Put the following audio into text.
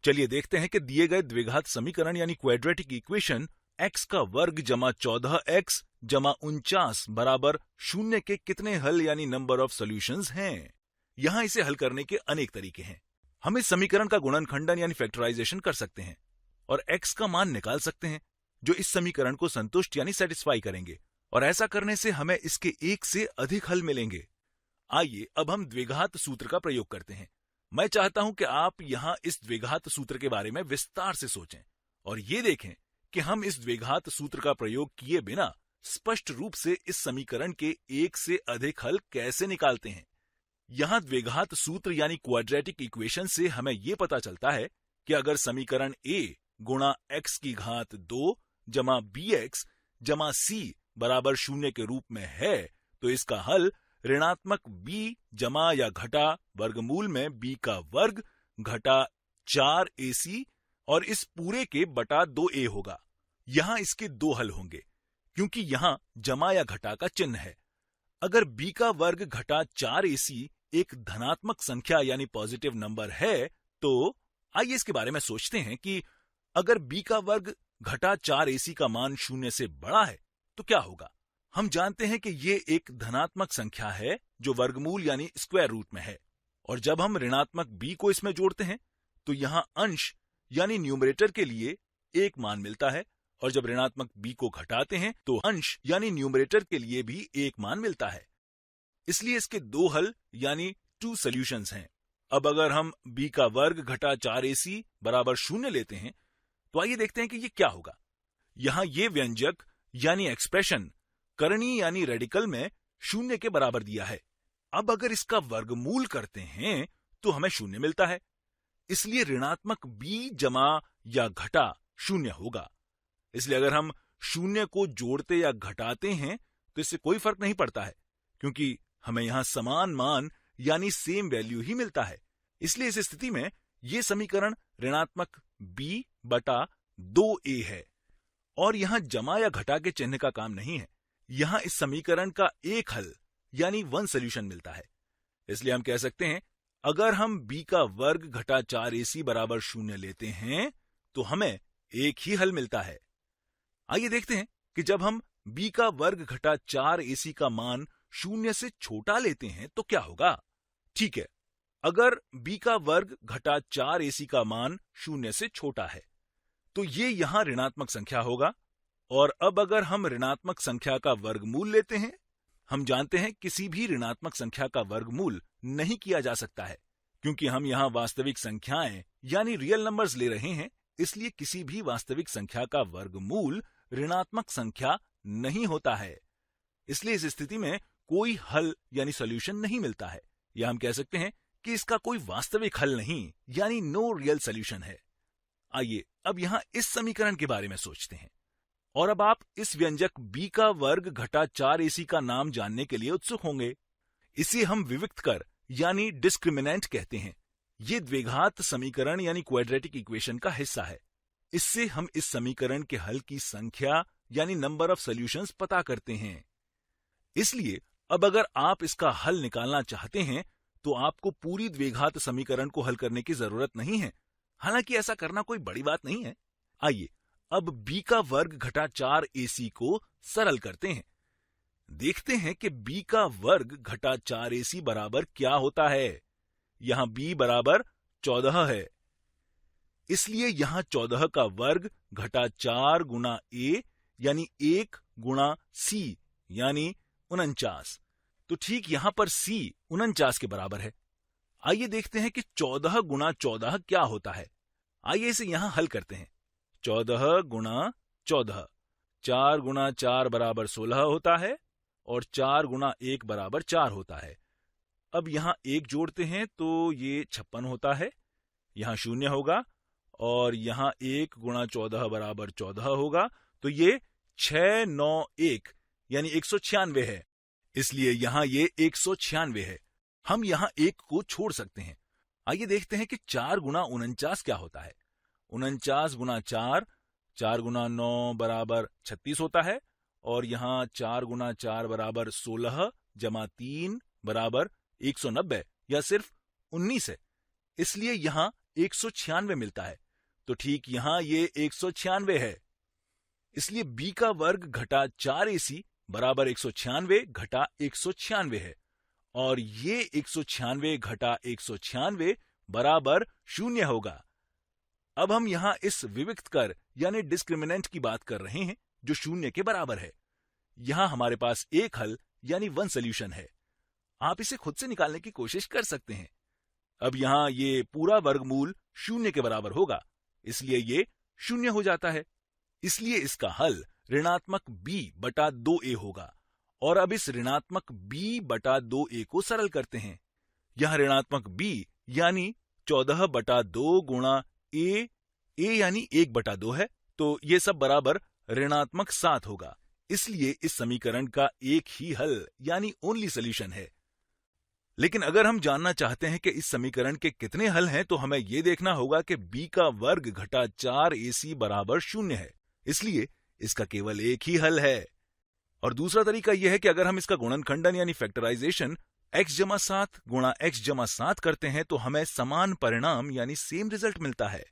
चलिए देखते हैं कि दिए गए द्विघात समीकरण यानी क्वाड्रेटिक इक्वेशन x का वर्ग जमा 14x जमा 49 बराबर 0 के कितने हल यानी नंबर ऑफ सॉल्यूशंस हैं। यहां इसे हल करने के अनेक तरीके हैं। हम इस समीकरण का गुणनखंडन यानी फैक्टराइजेशन कर सकते हैं और x का मान निकाल सकते हैं जो इस समीकरण को संतुष्ट यानी सेटिस्फाई करेंगे, और ऐसा करने से हमें इसके एक से अधिक हल मिलेंगे। आइए अब हम द्विघात सूत्र का प्रयोग करते हैं। मैं चाहता हूं कि आप यहां इस द्विघात सूत्र के बारे में विस्तार से सोचें और ये देखें कि हम इस द्विघात सूत्र का प्रयोग किए बिना स्पष्ट रूप से इस समीकरण के एक से अधिक हल कैसे निकालते हैं। यहां द्विघात सूत्र यानी क्वाड्रेटिक इक्वेशन से हमें यह पता चलता है कि अगर समीकरण a गुणा x की घात 2 जमा bx जमा c बराबर 0 के रूप में है तो इसका हल ऋणात्मक b जमा या घटा वर्गमूल में b का वर्ग घटा 4ac और इस पूरे के बटा 2a होगा। यहां इसके दो हल होंगे क्योंकि यहां जमा या घटा का चिन्ह है। अगर b का वर्ग घटा 4ac एक धनात्मक संख्या यानी पॉजिटिव नंबर है तो आइए इसके बारे में सोचते हैं कि अगर b का वर्ग घटा 4ac का मान 0 से बड़ा है तो क्या होगा। हम जानते हैं कि ये एक धनात्मक संख्या है जो वर्गमूल यानी स्क्वायर रूट में है, और जब हम ऋणात्मक b को इसमें जोड़ते हैं तो यहां अंश यानी न्यूमरेटर के लिए एक मान मिलता है, और जब ऋणात्मक b को घटाते हैं तो अंश यानी न्यूमरेटर के लिए भी एक मान मिलता है। इसलिए इसके दो हल यानी 2 सॉल्यूशंस हैं। अब अगर हम b का वर्ग घटा 4ac बराबर 0 लेते हैं तो आइए देखते हैं कि ये क्या होगा। यहां ये व्यंजक यानी एक्सप्रेशन करणी यानी रेडिकल में 0 के बराबर दिया है। अब अगर इसका वर्गमूल करते हैं तो हमें 0 मिलता है, इसलिए ऋणात्मक b जमा या घटा 0 होगा। इसलिए अगर हम 0 को जोड़ते या घटाते हैं तो इससे कोई फर्क नहीं पड़ता है क्योंकि हमें यहां समान मान यानी सेम वैल्यू ही मिलता है। इसलिए इस स्थिति में यह समीकरण ऋणात्मक b बटा 2a है और यहां जमा या घटा के चिन्ह का काम नहीं है। यहां इस समीकरण का एक हल यानी 1 सॉल्यूशन मिलता है। इसलिए हम कह सकते हैं अगर हम b का वर्ग घटा 4ac बराबर 0 लेते हैं तो हमें एक ही हल मिलता है। आइए देखते हैं कि जब हम b का वर्ग घटा 4ac का मान 0 से छोटा लेते हैं तो क्या होगा। ठीक है, अगर b का वर्ग घटा 4ac का मान 0 से छोटा है तो ये यहां ऋणात्मक संख्या होगा, और अब अगर हम ऋणात्मक संख्या का वर्गमूल लेते हैं, हम जानते हैं किसी भी ऋणात्मक संख्या का वर्गमूल नहीं किया जा सकता है क्योंकि हम यहां वास्तविक संख्याएं यानी रियल नंबर्स ले रहे हैं। इसलिए किसी भी वास्तविक संख्या का वर्गमूल ऋणात्मक संख्या नहीं होता है। इसलिए इस स्थिति में कोई हल यानी सॉल्यूशन नहीं मिलता है, या हम कह सकते हैं कि इसका कोई वास्तविक हल नहीं यानी नो रियल सॉल्यूशन है। आइए अब यहां इस समीकरण के बारे में सोचते हैं, और अब आप इस व्यंजक b का वर्ग घटा 4ac का नाम जानने के लिए उत्सुक होंगे। इसे हम विविक्त कर यानी डिस्क्रिमिनेंट कहते हैं। ये द्विघात समीकरण यानी क्वाड्रेटिक इक्वेशन का हिस्सा है। इससे हम इस समीकरण के हल की संख्या यानी नंबर ऑफ सॉल्यूशंस पता करते हैं। इसलिए अब अगर आप इसका हल निकालना चाहते हैं तो आपको पूरी द्विघात समीकरण को हल करने की जरूरत नहीं है। हालांकि ऐसा करना कोई बड़ी बात नहीं है। आइए अब b का वर्ग घटा 4ac को सरल करते हैं। देखते हैं कि b का वर्ग घटा 4ac बराबर क्या होता है। यहां b बराबर 14 है, इसलिए यहां 14 का वर्ग घटा 4 गुना a यानी 1 गुना c यानी 49। तो ठीक यहां पर c 49 के बराबर है। आइए देखते हैं कि 14 गुना 14 क्या होता है। आइए इसे यहां हल करते हैं। 14 गुना 14, 4 गुना 4 बराबर 16 होता है और 4 गुना 1 बराबर 4 होता है। अब यहां 1 जोड़ते हैं तो ये 56 होता है, यहां 0 होगा और यहां 1 गुना 14 बराबर 14 होगा, तो ये 691 यानी 196 है। इसलिए यहां ये 196 है। हम यहां 1 को छोड़ सकते हैं। आइए देखते हैं कि 4 गुना 49 क्या होता है। 49 गुना 4, 4 गुना 9 बराबर 36 होता है और यहां 4 गुना 4 बराबर 16 जमा 3 बराबर 190 या सिर्फ 19 है। इसलिए यहां 196 मिलता है। तो ठीक यहां ये 196 है। इसलिए b का वर्ग घटा 4ac बराबर 196 घटा 196 है। और ये 196 घटा 196 बराबर 0 होगा। अब हम यहां इस विविक्त कर यानी डिस्क्रिमिनेंट की बात कर रहे हैं जो 0 के बराबर है। यहां हमारे पास एक हल यानी वन सोल्यूशन है। आप इसे खुद से निकालने की कोशिश कर सकते हैं। अब यहां ये पूरा वर्गमूल 0 के बराबर होगा, इसलिए ये 0 हो जाता है। इसलिए इसका हल ऋणात्मक b बटा 2a होगा। और अब इस ऋणात्मक b बटा 2a को सरल करते हैं। यह ऋणात्मक b यानी 14 बटा 2 गुणा a यानी 1 बटा 2 है, तो ये सब बराबर ऋणात्मक 7 होगा। इसलिए इस समीकरण का एक ही हल यानी ओनली सोल्यूशन है। लेकिन अगर हम जानना चाहते हैं कि इस समीकरण के कितने हल हैं, तो हमें यह देखना होगा कि b का वर्ग घटा 4ac बराबर 0 है। इसलिए इसका केवल एक ही हल है। और दूसरा तरीका यह है कि अगर हम इसका गुणनखंडन यानी फैक्टराइजेशन x जमा 7 गुणा x जमा 7 करते हैं तो हमें समान परिणाम यानी सेम रिजल्ट मिलता है।